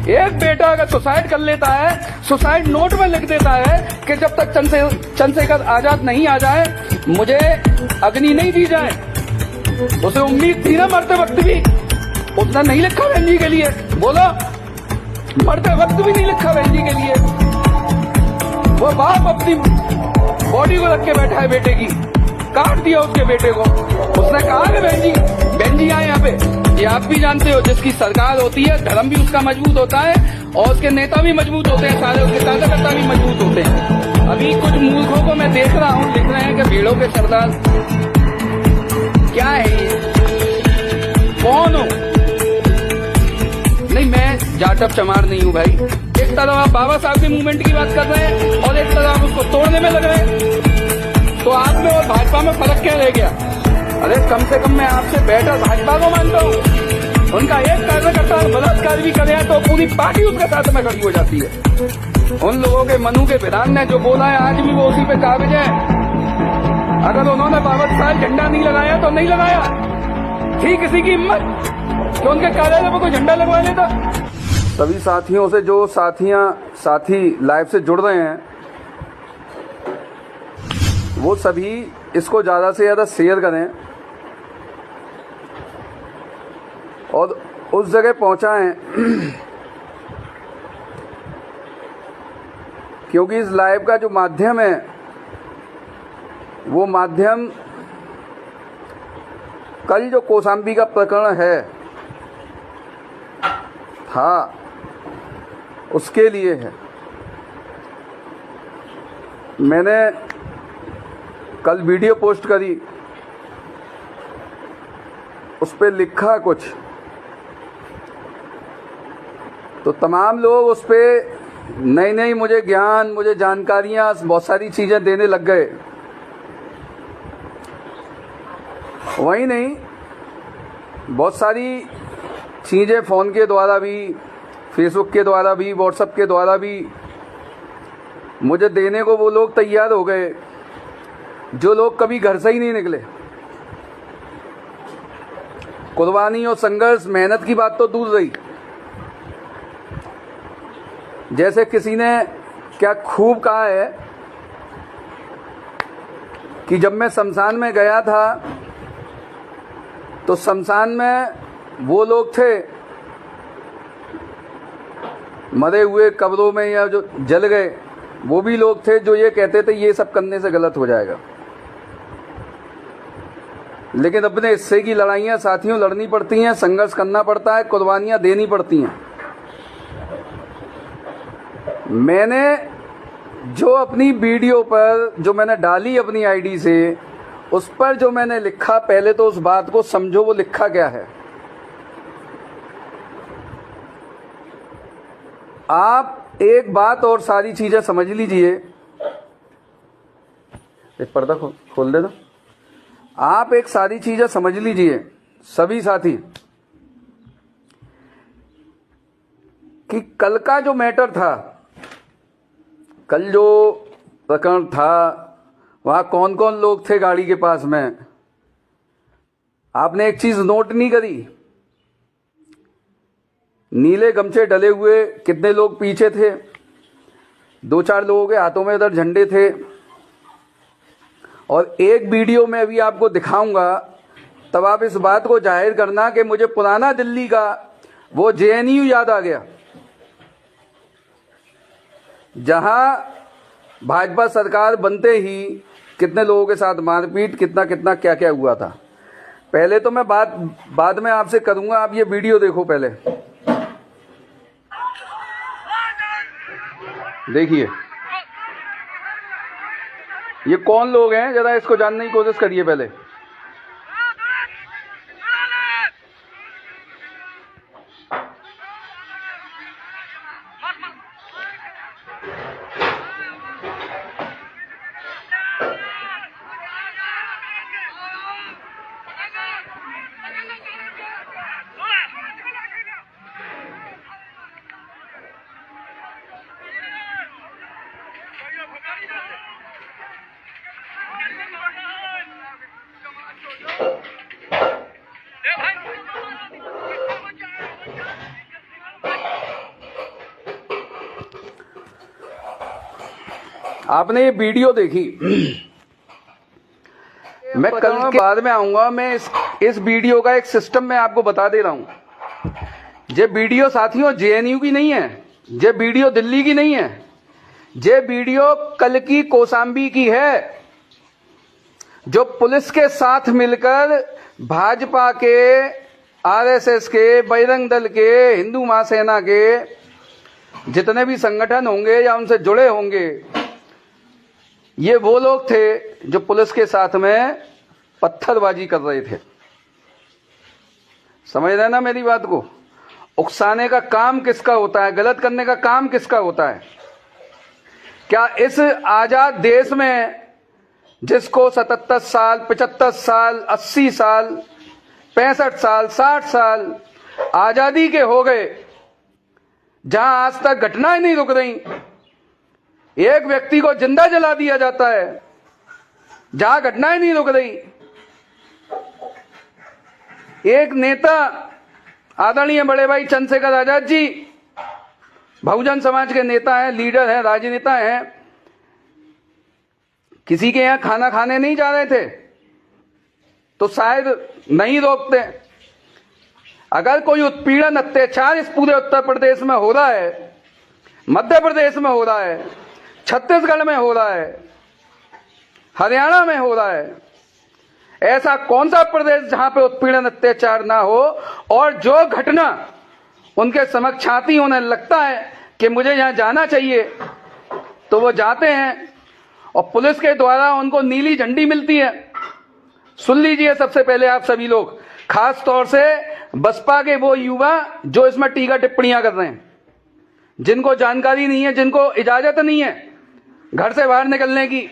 एक बेटा अगर सुसाइड कर लेता है, सुसाइड नोट में लिख देता है कि जब तक चंद्रशेखर आजाद नहीं आ जाए मुझे अग्नि नहीं दी जाए। उसे उम्मीद थी ना मरते वक्त भी, उसने नहीं लिखा बहन जी के लिए। बोलो, मरते वक्त भी नहीं लिखा बहन जी के लिए। वो बाप अपनी बॉडी को रख के बैठा है बेटे की, काट दिया उसके बेटे को। उसने कहा कि बहन जी आए यहाँ पे। ये आप भी जानते हो, जिसकी सरकार होती है धर्म भी उसका मजबूत होता है और उसके नेता भी मजबूत होते हैं, सारे उसके कार्यकर्ता भी मजबूत होते हैं। अभी कुछ मूर्खों को मैं देख रहा हूँ, लिख रहे हैं कि भीड़ों के सरदार। क्या है ये? कौन हो? नहीं, मैं जाटव चमार नहीं हूँ भाई। एक तरफ आप बाबा साहब के मूवमेंट की बात कर रहे हैं और एक तरफ आप उसको तोड़ने में लग रहे हैं, तो आप में और भाजपा में फर्क क्या रह गया? अरे कम से कम मैं आपसे बेहतर भाजपा को मानता हूँ। उनका एक कार्यकर्ता बलात्कार भी करे तो पूरी पार्टी उसके साथ में खड़ी हो जाती है। उन लोगों के मनु के विधान ने जो बोला है आज भी वो उसी पे काबिज है। अगर उन्होंने 52 साल झंडा नहीं लगाया तो नहीं लगाया, थी किसी की हिम्मत कि उनके कार्यालय में कोई झंडा लगवा लेता? सभी साथियों से जो साथी लाइव से जुड़ रहे हैं वो सभी इसको ज्यादा से ज्यादा शेयर करें और उस जगह पहुंचाएं, क्योंकि इस लाइव का जो माध्यम है वो माध्यम कल जो कौशाम्बी का प्रकरण था उसके लिए है। मैंने कल वीडियो पोस्ट करी, उस पर लिखा कुछ, तो तमाम लोग उस पर नई मुझे ज्ञान, मुझे जानकारियां, बहुत सारी चीजें देने लग गए। वही नहीं, बहुत सारी चीजें फ़ोन के द्वारा भी, फेसबुक के द्वारा भी, व्हाट्सएप के द्वारा भी मुझे देने को वो लोग तैयार हो गए जो लोग कभी घर से ही नहीं निकले। कुर्बानी और संघर्ष, मेहनत की बात तो दूर रही। जैसे किसी ने क्या खूब कहा है कि जब मैं शमशान में गया था तो शमशान में वो लोग थे मरे हुए कब्रों में या जो जल गए, वो भी लोग थे जो ये कहते थे ये सब करने से गलत हो जाएगा। लेकिन अपने हिस्से की लड़ाइयां साथियों लड़नी पड़ती हैं, संघर्ष करना पड़ता है, कुर्बानियां देनी पड़ती हैं। मैंने जो अपनी वीडियो पर जो मैंने डाली अपनी आईडी से, उस पर जो मैंने लिखा, पहले तो उस बात को समझो वो लिखा क्या है। आप एक बात और सारी चीजें समझ लीजिए। एक पर्दा खोल देना। आप एक सारी चीजें समझ लीजिए सभी साथी, कि कल का जो मैटर था, कल जो प्रकरण था, वहां कौन कौन लोग थे गाड़ी के पास में। आपने एक चीज नोट नहीं करी, नीले गमछे डले हुए कितने लोग पीछे थे। 2-4 लोगों के हाथों में इधर झंडे थे। और एक वीडियो में अभी आपको दिखाऊंगा, तब आप इस बात को जाहिर करना कि मुझे पुराना दिल्ली का वो जेएनयू याद आ गया, जहां भाजपा सरकार बनते ही कितने लोगों के साथ मारपीट, कितना क्या क्या हुआ था। पहले तो मैं बाद में आपसे करूंगा, आप ये वीडियो देखो पहले। देखिए ये कौन लोग हैं, जरा इसको जानने की कोशिश करिए पहले। आपने ये वीडियो देखी, मैं कल बाद में आऊंगा। मैं इस वीडियो का एक सिस्टम मैं आपको बता दे रहा हूं। ये वीडियो साथियों जेएनयू की नहीं है, ये वीडियो दिल्ली की नहीं है, ये वीडियो कल की कौशाम्बी की है, जो पुलिस के साथ मिलकर भाजपा के, आरएसएस के, बजरंग दल के, हिंदू महासेना के जितने भी संगठन होंगे या उनसे जुड़े होंगे, ये वो लोग थे जो पुलिस के साथ में पत्थरबाजी कर रहे थे। समझ रहे ना मेरी बात को? उकसाने का काम किसका होता है, गलत करने का काम किसका होता है? क्या इस आजाद देश में जिसको 77 साल, 75 साल, 80 साल, 65 साल, 60 साल आजादी के हो गए, जहां आज तक घटनाएं नहीं रुक रही, एक व्यक्ति को जिंदा जला दिया जाता है, जहां घटनाएं नहीं रुक रही, एक नेता आदरणीय बड़े भाई चंद्रशेखर आजाद जी बहुजन समाज के नेता हैं, लीडर हैं, राजनेता हैं, किसी के यहां खाना खाने नहीं जा रहे थे तो शायद नहीं रोकते। अगर कोई उत्पीड़न, अत्याचार इस पूरे उत्तर प्रदेश में हो रहा है, मध्य प्रदेश में हो रहा है, छत्तीसगढ़ में हो रहा है, हरियाणा में हो रहा है, ऐसा कौन सा प्रदेश जहां पे उत्पीड़न, अत्याचार ना हो, और जो घटना उनके समक्ष आती, उन्हें लगता है कि मुझे यहां जाना चाहिए तो वो जाते हैं और पुलिस के द्वारा उनको नीली झंडी मिलती है। सुन लीजिए सबसे पहले आप सभी लोग, खास तौर से बसपा के वो युवा जो इसमें टीका टिप्पणियां कर रहे हैं, जिनको जानकारी नहीं है, जिनको इजाजत नहीं है घर से बाहर निकलने की।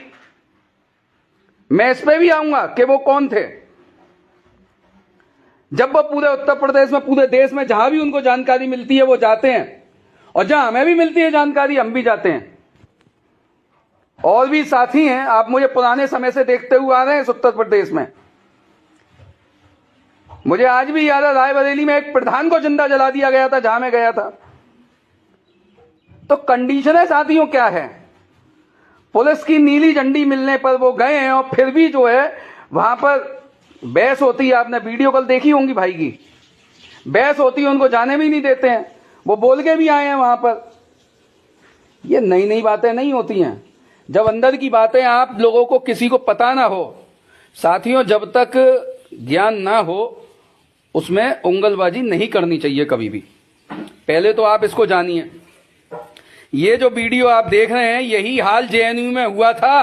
मैं इस पे भी आऊंगा कि वो कौन थे। जब वो पूरे उत्तर प्रदेश में, पूरे देश में जहां भी उनको जानकारी मिलती है वो जाते हैं, और जहां हमें भी मिलती है जानकारी हम भी जाते हैं। और भी साथी हैं, आप मुझे पुराने समय से देखते हुए आ रहे हैं इस उत्तर प्रदेश में। मुझे आज भी याद है, रायबरेली में एक प्रधान को जिंदा जला दिया गया था जहां मैं गया था। तो कंडीशनें साथियों क्या है? पुलिस की नीली झंडी मिलने पर वो गए हैं और फिर भी जो है वहां पर बहस होती है। आपने वीडियो कल देखी होंगी भाई की, बहस होती है, उनको जाने भी नहीं देते हैं, वो बोल के भी आए हैं वहां पर। ये नई नई बातें नहीं होती हैं। जब अंदर की बातें आप लोगों को, किसी को पता ना हो साथियों, जब तक ज्ञान ना हो, उसमें उंगलबाजी नहीं करनी चाहिए कभी भी। पहले तो आप इसको जानिए। ये जो वीडियो आप देख रहे हैं, यही हाल जेएनयू में हुआ था।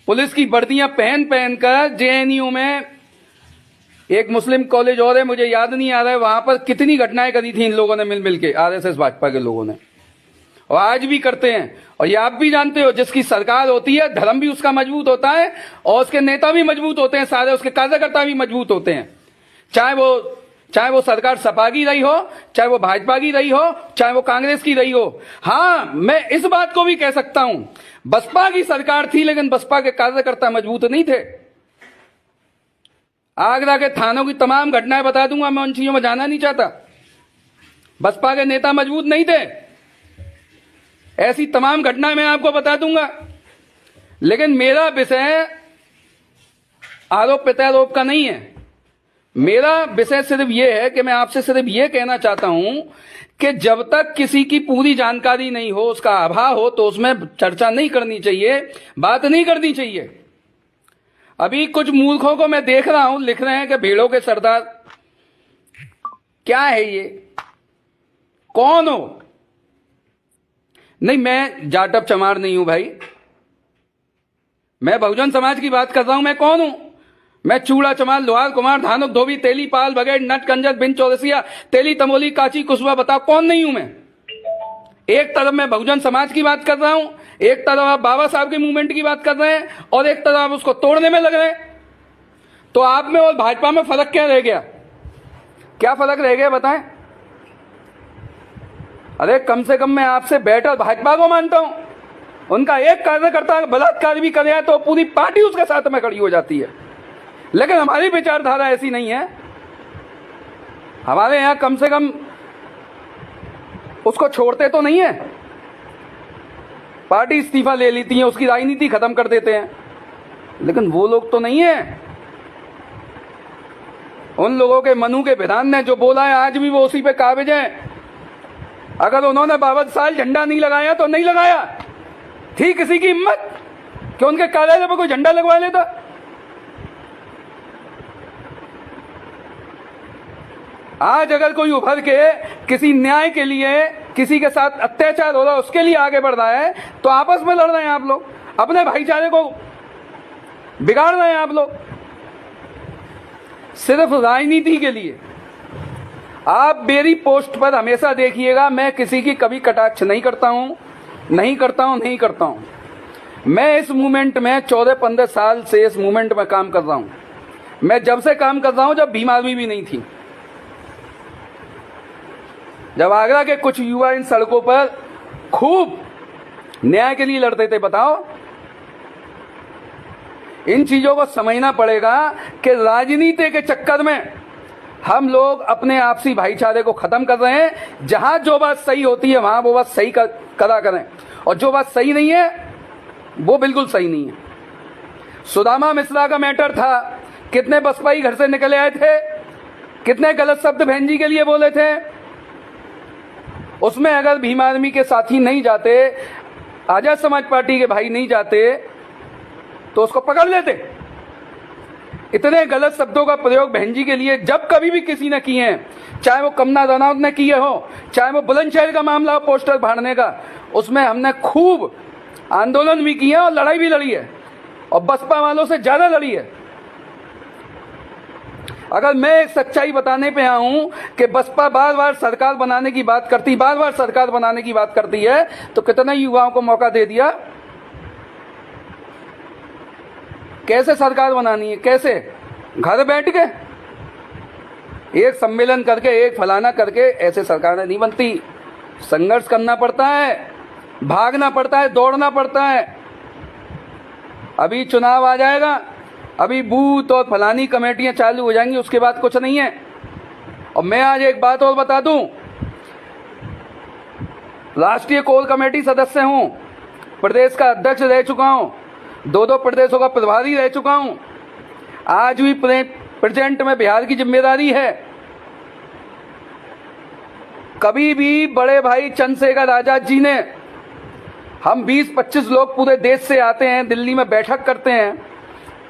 पुलिस की वर्दियां पहन पहन कर जेएनयू में, एक मुस्लिम कॉलेज और है, मुझे याद नहीं आ रहा है, वहां पर कितनी घटनाएं करी थी इन लोगों ने मिल के, आरएसएस भाजपा के लोगों ने, और आज भी करते हैं। और ये आप भी जानते हो, जिसकी सरकार होती है धर्म भी उसका मजबूत होता है और उसके नेता भी मजबूत होते हैं, सारे उसके कार्यकर्ता भी मजबूत होते हैं। चाहे वो सरकार सपा की रही हो, चाहे वो भाजपा की रही हो, चाहे वो कांग्रेस की रही हो। हाँ, मैं इस बात को भी कह सकता हूं, बसपा की सरकार थी लेकिन बसपा के कार्यकर्ता मजबूत नहीं थे। आगरा के थानों की तमाम घटनाएं बता दूंगा, मैं उन चीजों में जाना नहीं चाहता। बसपा के नेता मजबूत नहीं थे, ऐसी तमाम घटनाएं मैं आपको बता दूंगा। लेकिन मेरा विषय आरोप प्रत्यारोप का नहीं है। मेरा विषय सिर्फ यह है कि मैं आपसे सिर्फ यह कहना चाहता हूं कि जब तक किसी की पूरी जानकारी नहीं हो, उसका अभाव हो, तो उसमें चर्चा नहीं करनी चाहिए, बात नहीं करनी चाहिए। अभी कुछ मूर्खों को मैं देख रहा हूं, लिख रहे हैं कि भेड़ों के सरदार। क्या है ये? कौन हो? नहीं, मैं जाटव चमार नहीं हूं भाई, मैं बहुजन समाज की बात कर रहा हूं। मैं कौन हूं? मैं चूड़ा चमार, लोहार, कुमार, धानुक, धोबी, तेली, पाल, बगैर, नट, कंजर, बिन, चौरसिया, तेली, तमोली, काची, कुशवा, बताओ कौन नहीं हूं मैं? एक तरफ मैं बहुजन समाज की बात कर रहा हूं, एक तरफ आप बाबा साहब के मूवमेंट की बात कर रहे हैं, और एक तरफ आप उसको तोड़ने में लग रहे हैं। तो आप में और भाजपा में फर्क क्या रह गया? क्या फर्क रह गया बताएं? अरे कम से कम मैं आपसे बैठकर भाजपा को मानता हूं, उनका एक कार्यकर्ता बलात्कार भी करे तो पूरी पार्टी उसके साथ में खड़ी हो जाती है। लेकिन हमारी विचारधारा ऐसी नहीं है। हमारे यहां कम से कम उसको छोड़ते तो नहीं है। पार्टी इस्तीफा ले लेती है, उसकी राजनीति खत्म कर देते हैं। लेकिन वो लोग तो नहीं है। उन लोगों के मनु के विधान ने जो बोला है आज भी वो उसी पे काबिज हैं। अगर उन्होंने 52 साल झंडा नहीं लगाया तो नहीं लगाया। थी किसी की हिम्मत कि उनके कार्यालय पर कोई झंडा लगवा लेता? आज अगर कोई उभर के किसी न्याय के लिए, किसी के साथ अत्याचार हो रहा है उसके लिए आगे बढ़ रहा है, तो आपस में लड़ रहे हैं आप लोग, अपने भाईचारे को बिगाड़ रहे हैं आप लोग, सिर्फ राजनीति के लिए। आप मेरी पोस्ट पर हमेशा देखिएगा, मैं किसी की कभी कटाक्ष नहीं करता हूं, नहीं करता हूं। मैं इस मूवमेंट में 14-15 साल से इस मूवमेंट में काम कर रहा हूं। मैं जब से काम कर रहा हूं जब भीम आर्मी भी नहीं थी, जब आगरा के कुछ युवा इन सड़कों पर खूब न्याय के लिए लड़ते थे। बताओ, इन चीजों को समझना पड़ेगा कि राजनीति के चक्कर में हम लोग अपने आपसी भाईचारे को खत्म कर रहे हैं। जहां जो बात सही होती है वहां वो बात सही करा करें, और जो बात सही नहीं है वो बिल्कुल सही नहीं है। सुदामा मिश्रा का मैटर था, कितने बसपाई घर से निकले आए थे, कितने गलत शब्द बहन जी के लिए बोले थे। उसमें अगर भीम आर्मी के साथी नहीं जाते, आजाद समाज पार्टी के भाई नहीं जाते, तो उसको पकड़ लेते। इतने गलत शब्दों का प्रयोग बहन जी के लिए जब कभी भी किसी ने किए हैं, चाहे वो कमना रनौत ने किए हो, चाहे वो बुलंदशहर का मामला हो पोस्टर फाड़ने का, उसमें हमने खूब आंदोलन भी किया और लड़ाई भी लड़ी है, और बसपा वालों से ज्यादा लड़ी है। अगर मैं एक सच्चाई बताने पे आऊं कि बसपा बार बार सरकार बनाने की बात करती है, तो कितने युवाओं को मौका दे दिया। कैसे सरकार बनानी है, कैसे? घर बैठ के एक सम्मेलन करके, एक फलाना करके ऐसे सरकार नहीं बनती। संघर्ष करना पड़ता है, भागना पड़ता है, दौड़ना पड़ता है। अभी चुनाव आ जाएगा, अभी बूथ और फलानी कमेटियां चालू हो जाएंगी, उसके बाद कुछ नहीं है। और मैं आज एक बात और बता दूं, राष्ट्रीय कोर कमेटी सदस्य हूं, प्रदेश का अध्यक्ष रह चुका हूं, 2 प्रदेशों का प्रभारी रह चुका हूं, आज भी प्रेजेंट में बिहार की जिम्मेदारी है। कभी भी बड़े भाई चंद्रशेखर आजाद जी ने, हम 20-25 लोग पूरे देश से आते हैं, दिल्ली में बैठक करते हैं,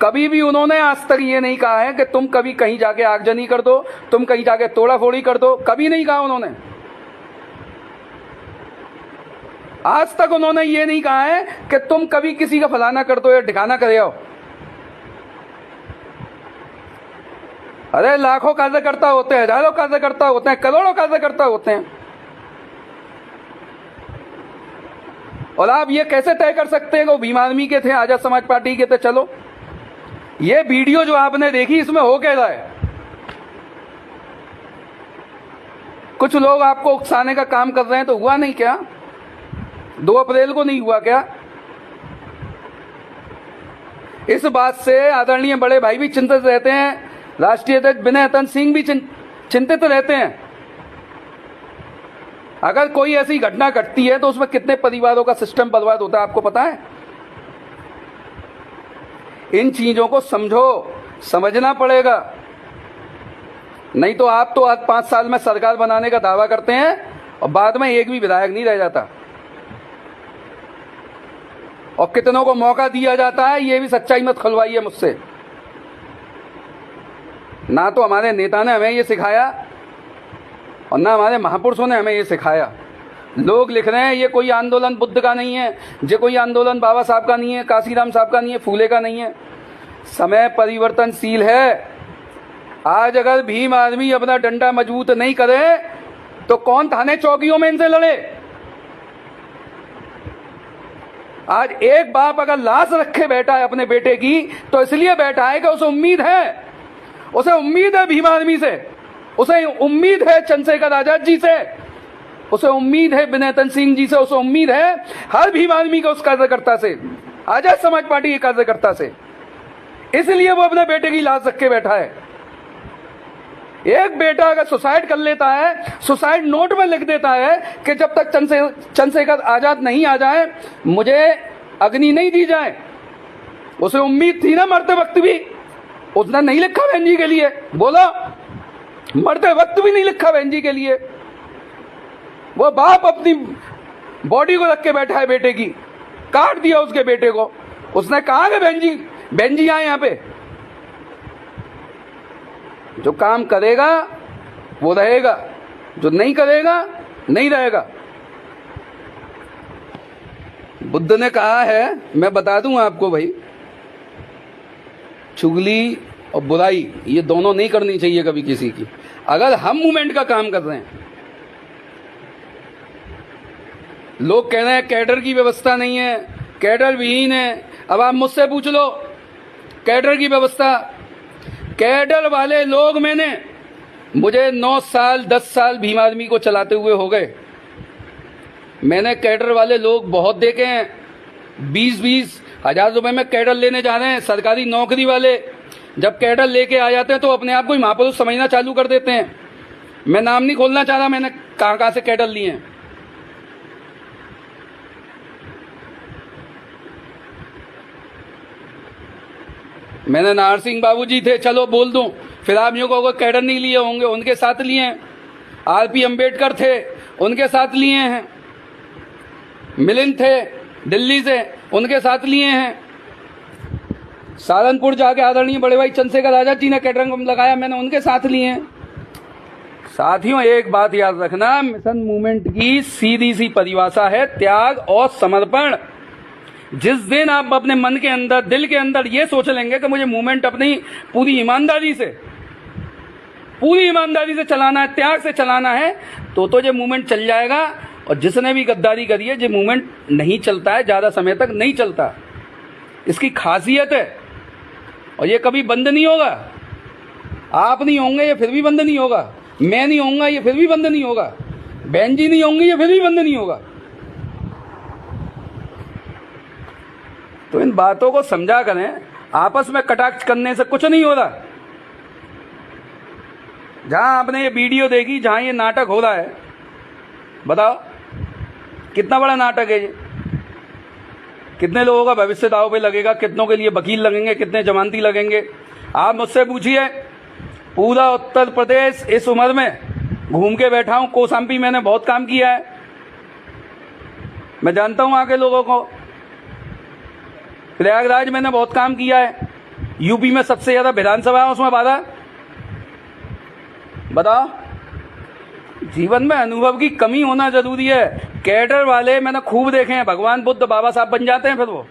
कभी भी उन्होंने आज तक ये नहीं कहा है कि तुम कभी कहीं जाके आगजनी कर दो, तुम कहीं जाके तोड़ा फोड़ी कर दो, कभी नहीं कहा उन्होंने। आज तक उन्होंने ये नहीं कहा है कि तुम कभी किसी का फलाना कर दो या ठिकाना कर आओ। अरे लाखों कार्यकर्ता होते हैं, हजारों कार्यकर्ता होते हैं, करोड़ों कार्यकर्ता होते हैं, और आप ये कैसे तय कर सकते हैं कि वो भीम आर्मी के थे, आजाद समाज पार्टी के थे? चलो, ये वीडियो जो आपने देखी इसमें हो क्या रहा है? कुछ लोग आपको उकसाने का काम कर रहे हैं, तो हुआ नहीं क्या? 2 अप्रैल को नहीं हुआ क्या? इस बात से आदरणीय बड़े भाई भी चिंतित रहते हैं, राष्ट्रीय अध्यक्ष विनय हतन सिंह भी चिंतित रहते हैं। अगर कोई ऐसी घटना घटती है तो उसमें कितने परिवारों का सिस्टम बर्बाद होता है, आपको पता है? इन चीजों को समझो, समझना पड़ेगा। नहीं तो आप तो आज 5 साल में सरकार बनाने का दावा करते हैं और बाद में एक भी विधायक नहीं रह जाता, और कितनों को मौका दिया जाता है। ये भी सच्चाई मत खुलवाइए मुझसे। ना तो हमारे नेता ने हमें ये सिखाया और ना हमारे महापुरुषों ने हमें ये सिखाया। लोग लिख रहे हैं ये कोई आंदोलन बुद्ध का नहीं है, ये कोई आंदोलन बाबा साहब का नहीं है, काशीराम साहब का नहीं है, फूले का नहीं है। समय परिवर्तनशील है। आज अगर भीम आर्मी अपना डंडा मजबूत नहीं करे तो कौन थाने चौकियों में इनसे लड़े? आज एक बाप अगर लाश रखे बैठा है अपने बेटे की, तो इसलिए बैठा है कि उसे उम्मीद है भीम आर्मी से, उसे उम्मीद है चंद्रशेखर आजाद जी से, उसे उम्मीद है विनय हतन सिंह जी से, उसे उम्मीद है हर भीम आर्मी के उस कार्यकर्ता से, आजाद समाज पार्टी के कार्यकर्ता से। इसलिए वो अपने बेटे की लाश रख के बैठा है। एक बेटा अगर सुसाइड कर लेता है, सुसाइड नोट में लिख देता है कि जब तक चंद्रशेखर आजाद नहीं आ जाए मुझे अग्नि नहीं दी जाए। उसे उम्मीद थी ना मरते वक्त भी, उसने नहीं लिखा बहन जी के लिए, बोला मरते वक्त भी नहीं लिखा बहन जी के लिए। वो बाप अपनी बॉडी को रख के बैठा है बेटे की, काट दिया उसके बेटे को। उसने कहा कि बहन जी आए यहां पे। जो काम करेगा वो रहेगा, जो नहीं करेगा नहीं रहेगा। बुद्ध ने कहा है, मैं बता दूं आपको भाई, चुगली और बुराई ये दोनों नहीं करनी चाहिए कभी किसी की। अगर हम मूवमेंट का काम कर रहे हैं, लोग कह रहे हैं कैडर की व्यवस्था नहीं है, कैडर विहीन है। अब आप मुझसे पूछ लो कैडर की व्यवस्था, कैडर वाले लोग मुझे 9 साल 10 साल भीम आर्मी को चलाते हुए हो गए। मैंने कैडर वाले लोग बहुत देखे हैं, 20-20 हजार रुपए में कैडर लेने जा रहे हैं, सरकारी नौकरी वाले। जब कैडर लेके आ जाते हैं तो अपने आप को ही महापुरुष समझना चालू कर देते हैं। मैं नाम नहीं खोलना चाह रहा, मैंने कहां से कैडर लिए हैं। मैंने नाहर सिंह बाबूजी थे, चलो बोल दूं, फिर आप यूं कहोगे कैडर नहीं लिए होंगे, उनके साथ लिए हैं। आरपी अंबेडकर थे, उनके साथ लिए हैं। मिलिंद थे दिल्ली से, उनके साथ लिए हैं। सहारनपुर जाके आदरणीय बड़े भाई चंद्रशेखर आजाद जी ने कैडर लगाया, मैंने उनके साथ लिए हैं। साथियों एक बात याद रखना, मिशन मूवमेंट की सीधी सी परिभाषा है त्याग और समर्पण। जिस दिन आप अपने मन के अंदर, दिल के अंदर ये सोच लेंगे कि मुझे मूवमेंट अपनी पूरी ईमानदारी से चलाना है, त्याग से चलाना है, तो ये मूवमेंट चल जाएगा। और जिसने भी गद्दारी करी है, ये मूवमेंट नहीं चलता है, ज्यादा समय तक नहीं चलता। इसकी खासियत है और ये कभी बंद नहीं होगा। आप नहीं होंगे ये फिर भी बंद नहीं होगा, मैं नहीं होऊंगा ये फिर भी बंद नहीं होगा, बहन जी नहीं होंगे ये फिर भी बंद नहीं होगा। तो इन बातों को समझा करें, आपस में कटाक्ष करने से कुछ नहीं हो रहा। जहां आपने ये वीडियो देखी, जहां ये नाटक हो रहा है, बताओ कितना बड़ा नाटक है ये। कितने लोगों का भविष्य दांव पे लगेगा, कितनों के लिए वकील लगेंगे, कितने जमानती लगेंगे। आप मुझसे पूछिए, पूरा उत्तर प्रदेश इस उम्र में घूम के बैठा हूं, कोसाम्पी मैंने बहुत काम किया है, मैं जानता हूं आके लोगों को। प्रयागराज मैंने बहुत काम किया है, यूपी में सबसे ज्यादा विधानसभा है, उसमें 12। बताओ, जीवन में अनुभव की कमी होना जरूरी है। कैडर वाले मैंने खूब देखे हैं, भगवान बुद्ध बाबा साहब बन जाते हैं,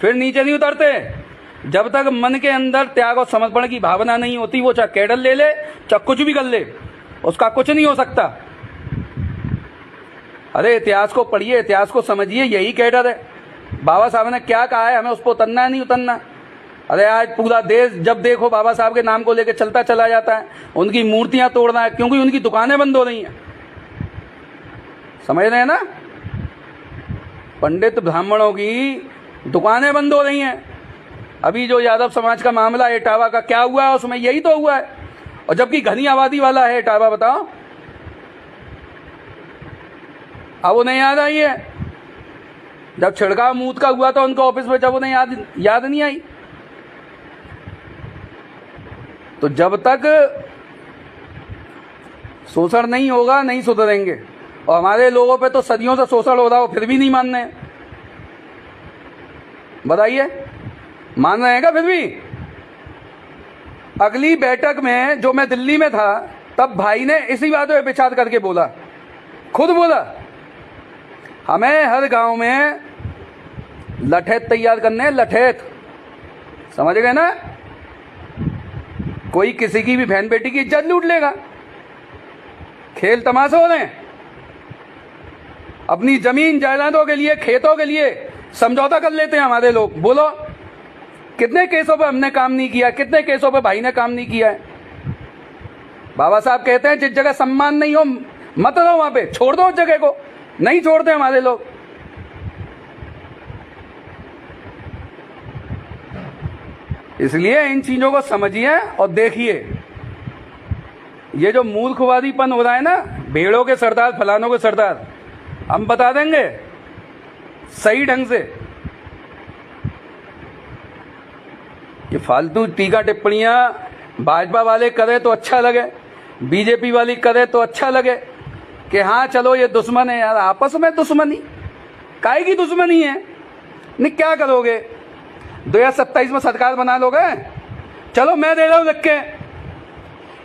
फिर नीचे नहीं उतरते। जब तक मन के अंदर त्याग और समर्पण की भावना नहीं होती, वो चाहे कैडर ले ले चाहे कुछ भी कर ले, उसका कुछ नहीं हो सकता। अरे इतिहास को पढ़िए, इतिहास को समझिए, यही कैडर है। बाबा साहब ने क्या कहा है, हमें उस पर उतरना है नहीं उतरना। अरे आज पूरा देश जब देखो बाबा साहब के नाम को लेकर चलता चला जाता है, उनकी मूर्तियां तोड़ना है, क्योंकि उनकी दुकानें बंद हो रही हैं। समझ रहे हैं ना, पंडित ब्राह्मणों की दुकानें बंद हो रही हैं। अभी जो यादव समाज का मामला है इटावा का, क्या हुआ है उसमें, यही तो हुआ है। और जबकि घनी आबादी वाला है इटावा, बताओ। अब उन्हें याद आई है जब छिड़काव मूत का हुआ था उनका ऑफिस में, जब उन्हें याद नहीं आई। तो जब तक शोषण नहीं होगा नहीं सुधरेंगे। और हमारे लोगों पे तो सदियों से शोषण हो रहा हो, फिर भी नहीं मान रहे। बताइए, मान रहे हैं क्या फिर भी? अगली बैठक में जो मैं दिल्ली में था, तब भाई ने इसी बात पे विचार करके बोला, खुद बोला, हमें हर गांव में लठेत तैयार करने हैं, लठेत। समझ गए ना? कोई किसी की भी बहन बेटी की इज्जत लूट लेगा। खेल तमाशे हो रहे हैं। अपनी जमीन जायदादों के लिए, खेतों के लिए समझौता कर लेते हैं हमारे लोग। बोलो कितने केसों पे हमने काम नहीं किया, कितने केसों पे भाई ने काम नहीं किया है। बाबा साहब कहते हैं जिस जगह सम्मान नहीं हो मत रहो, वहां पे छोड़ दो उस जगह को। नहीं छोड़ते हमारे लोग। इसलिए इन चीजों को समझिए और देखिए। ये जो मूर्खवादीपन हो रहा है ना, भेड़ों के सरदार फलानों के सरदार, हम बता देंगे सही ढंग से। ये फालतू टीका टिप्पणियां भाजपा वाले करे तो अच्छा लगे, बीजेपी वाली करे तो अच्छा लगे कि हाँ चलो ये दुश्मन है। यार आपस में दुश्मनी, काहे की दुश्मनी है? नहीं क्या करोगे? 2027 में सरकार बना लोगे? चलो मैं दे रहा हूं लिख के,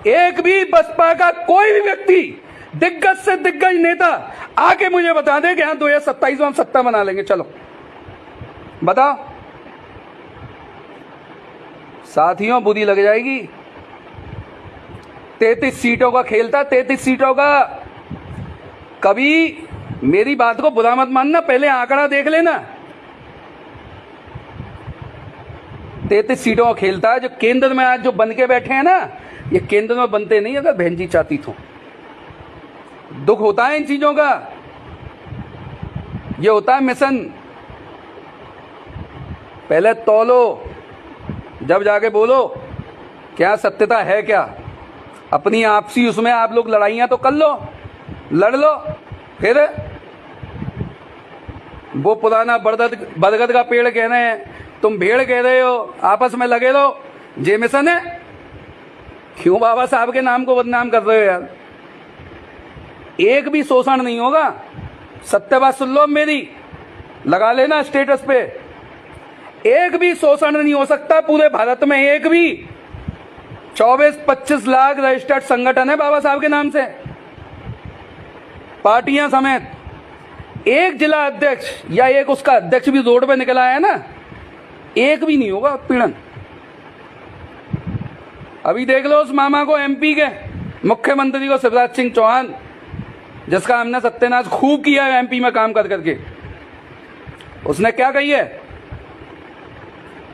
एक भी बसपा का कोई भी व्यक्ति, दिग्गज से दिग्गज नेता आके मुझे बता दे कि हाँ 2027 में हम सत्ता बना लेंगे। चलो बताओ। साथियों बुरी लग जाएगी। 33 सीटों का खेल था, 33 सीटों का। कभी मेरी बात को बुरा मत मानना, पहले आंकड़ा देख लेना। 33 सीटों का खेल था। जो केंद्र में आज जो बन के बैठे हैं ना, ये केंद्र में बनते नहीं अगर बहन जी चाहती तो। दुख होता है इन चीजों का। ये होता है मिशन, पहले तौलो, जब जाके बोलो क्या सत्यता है क्या। अपनी आपसी उसमें आप लोग लड़ाइयां तो कर लो, लड़ लो, फिर वो पुराना बरगद का पेड़ कह रहे हैं, तुम भेड़ कह रहे हो, आपस में लगे लो। जे मिशन है, क्यों बाबा साहब के नाम को बदनाम कर रहे हो यार? एक भी शोषण नहीं होगा। सत्य बात सुन लो मेरी, लगा लेना स्टेटस पे। एक भी शोषण नहीं हो सकता पूरे भारत में, एक भी। 24-25 लाख रजिस्टर्ड संगठन है बाबा साहब के नाम से, पार्टियां समेत। एक जिला अध्यक्ष या एक उसका अध्यक्ष भी रोड पे निकला है ना, एक भी नहीं होगा उत्पीड़न। अभी देख लो उस मामा को, एमपी के मुख्यमंत्री को, शिवराज सिंह चौहान, जिसका हमने सत्यानाश खूब किया है एमपी में काम कर करके। उसने क्या कही है?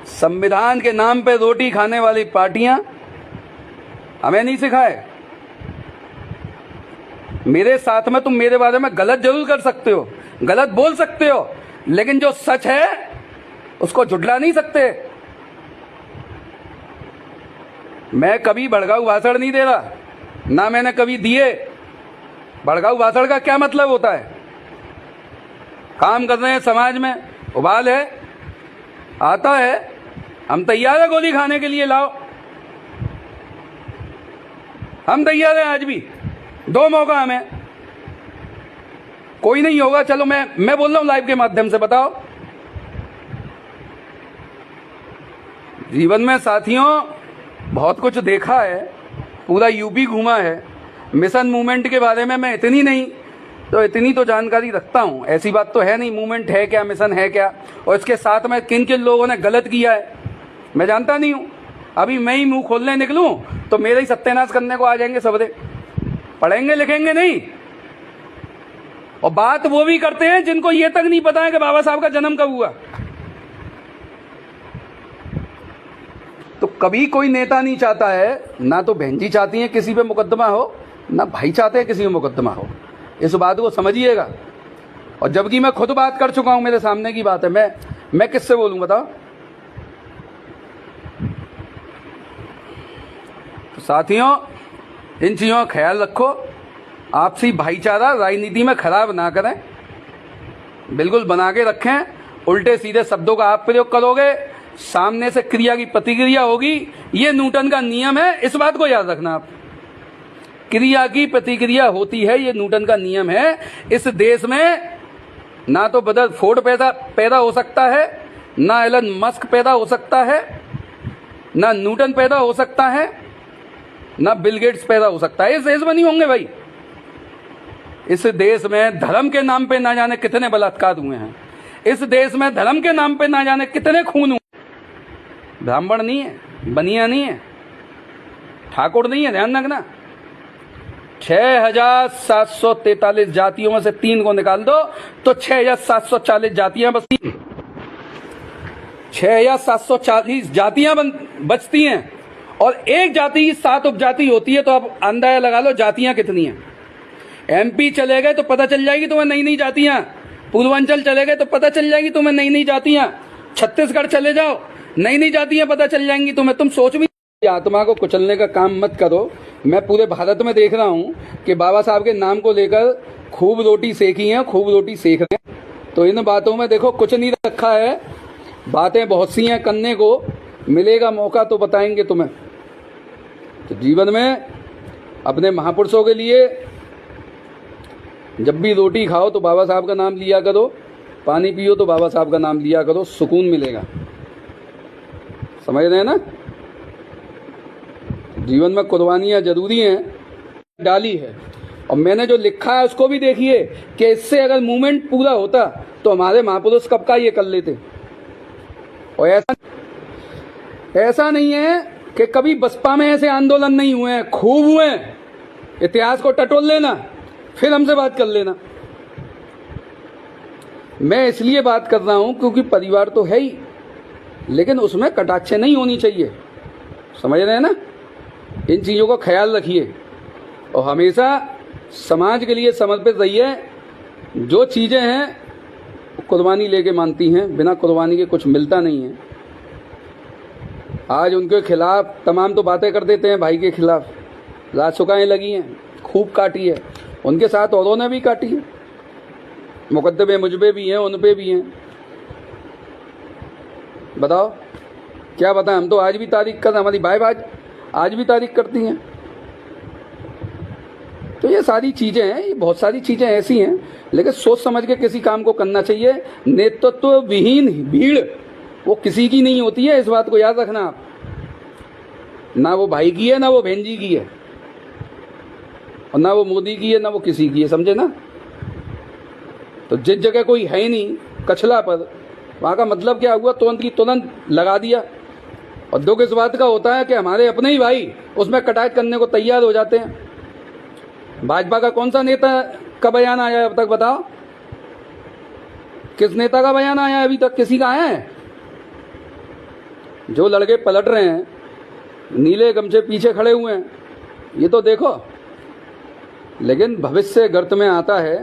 संविधान के नाम पे रोटी खाने वाली पार्टियां हमें नहीं सिखाए। मेरे साथ में तुम मेरे बारे में गलत जरूर कर सकते हो, गलत बोल सकते हो, लेकिन जो सच है उसको झुठला नहीं सकते। मैं कभी भड़काऊ भाषण नहीं दे रहा, ना मैंने कभी दिए। भड़काऊ भाषण का क्या मतलब होता है? काम कर रहे हैं समाज में, उबाल है, आता है, हम तैयार है गोली खाने के लिए, लाओ, हम तैयार हैं आज भी। 2 मौका हमें, कोई नहीं होगा। चलो मैं बोल रहा हूं लाइव के माध्यम से, बताओ। जीवन में साथियों बहुत कुछ देखा है, पूरा यूपी घूमा है। मिशन मूवमेंट के बारे में मैं इतनी तो जानकारी रखता हूं। ऐसी बात तो है नहीं, मूवमेंट है क्या, मिशन है क्या, और इसके साथ में किन किन लोगों ने गलत किया है मैं जानता नहीं हूं। अभी मैं ही मुंह खोलने निकलूं तो मेरे ही सत्यानाश करने को आ जाएंगे सबरे। पढ़ेंगे लिखेंगे नहीं, और बात वो भी करते हैं जिनको ये तक नहीं पता है कि बाबा साहब का जन्म कब हुआ। तो कभी कोई नेता नहीं चाहता है, ना तो बहन जी चाहती है किसी पे मुकदमा हो, ना भाई चाहते हैं किसी पे मुकदमा हो। इस बात को समझिएगा। और जबकि मैं खुद बात कर चुका हूं, मेरे सामने की बात है, मैं किससे बोलूं बताओ। तो साथियों इन चीजों का ख्याल रखो, आपसी भाईचारा राजनीति में खराब ना करें, बिल्कुल बना के रखें। उल्टे सीधे शब्दों का आप प्रयोग करोगे, सामने से क्रिया की प्रतिक्रिया होगी। ये न्यूटन का नियम है, इस बात को याद रखना आप। क्रिया की प्रतिक्रिया होती है, ये न्यूटन का नियम है। इस देश में ना तो रदरफोर्ड पैदा हो सकता है, ना एलन मस्क पैदा हो सकता है, ना न्यूटन पैदा हो सकता है, ना बिल गेट्स पैदा हो सकता है। इस देश में नहीं होंगे भाई। इस देश में धर्म के नाम पे ना जाने कितने बलात्कार हुए हैं। इस देश में धर्म के नाम पे ना जाने कितने खून हुए। ब्राह्मण नहीं है, बनिया नहीं है, ठाकुर नहीं है, ध्यान रखना। 6743 जातियों में से 3 को निकाल दो तो 6740 जातियां बचती हैं। 6740 जातियां बचती हैं, और एक जाति की 7 उपजाति होती है। तो आप अंदाजा लगा लो जातियां कितनी हैं। एमपी चले गए तो पता चल जाएगी तुम्हें नई नई जातियां। पूर्वांचल चले गए तो पता चल जाएगी तुम्हें नई नई जातियां। छत्तीसगढ़ चले जाओ, नई नई जातियां पता चल जाएंगी तुम्हें। तुम सोच भी आत्मा को कुचलने का काम मत करो। मैं पूरे भारत में देख रहा हूँ कि बाबा साहब के नाम को लेकर खूब रोटी सेकी हैं, खूब रोटी सेक रहे हैं। तो इन बातों में देखो कुछ नहीं रखा है, बातें बहुत सी हैं करने को, मिलेगा मौका तो बताएंगे तुम्हें। तो जीवन में अपने महापुरुषों के लिए जब भी रोटी खाओ तो बाबा साहब का नाम लिया करो, पानी पियो तो बाबा साहब का नाम लिया करो, सुकून मिलेगा। समझ रहे हैं ना? जीवन में कुर्बानियाँ जरूरी हैं, डाली है। और मैंने जो लिखा है उसको भी देखिए कि इससे अगर मूवमेंट पूरा होता तो हमारे महापुरुष कब का ये कर लेते। और ऐसा नहीं है कि कभी बसपा में ऐसे आंदोलन नहीं हुए हैं, खूब हुए हैं। इतिहास को टटोल लेना, फिर हमसे बात कर लेना। मैं इसलिए बात कर रहा हूं क्योंकि परिवार तो है ही, लेकिन उसमें कटाक्षे नहीं होनी चाहिए। समझ रहे हैं ना? इन चीज़ों का ख्याल रखिए और हमेशा समाज के लिए समर्पित रहिए। जो चीज़ें हैं कुर्बानी लेके मानती हैं, बिना कुर्बानी के कुछ मिलता नहीं है। आज उनके खिलाफ तमाम तो बातें कर देते हैं, भाई के खिलाफ राजसुकाएँ लगी हैं, खूब काटी है, उनके साथ औरों ने भी काटी है। मुकद्दमे मुझ पे भी हैं, उन पे भी हैं। बताओ क्या बताएं? हम तो आज भी तारीख कर, हमारी भाई आज भी तारीख करती हैं। तो ये सारी चीज़ें हैं, ये बहुत सारी चीज़ें ऐसी हैं, लेकिन सोच समझ के किसी काम को करना चाहिए। नेतृत्व विहीन भीड़ वो किसी की नहीं होती है, इस बात को याद रखना आप। ना वो भाई की है, ना वो बहन जी की है, और ना वो मोदी की है, ना वो किसी की है। समझे ना? तो जिस जगह कोई है ही नहीं कछला पर, वहाँ का मतलब क्या हुआ? तुरंत की तुरंत लगा दिया। और दुख इस बात का होता है कि हमारे अपने ही भाई उसमें कटाक्ष करने को तैयार हो जाते हैं। भाजपा का कौन सा नेता का बयान आया है अब तक? बताओ, किस नेता का बयान आया है अभी तक? किसी का आया है? जो लड़के पलट रहे हैं, नीले गमछे पीछे खड़े हुए हैं, ये तो देखो। लेकिन भविष्य गर्त में आता है।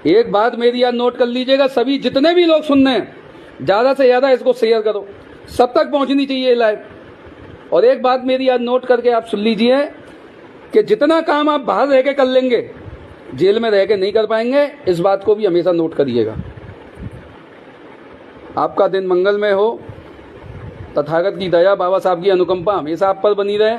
एक बात मेरी याद नोट कर लीजिएगा, सभी जितने भी लोग सुन रहे हैं, ज़्यादा से ज़्यादा इसको शेयर करो, सब तक पहुंचनी चाहिए लाइव। और एक बात मेरी याद नोट करके आप सुन लीजिए कि जितना काम आप बाहर रह के कर लेंगे, जेल में रह के नहीं कर पाएंगे। इस बात को भी हमेशा नोट करिएगा। आपका दिन मंगलमय हो। तथागत की दया, बाबा साहब की अनुकंपा हमेशा आप पर बनी रहे।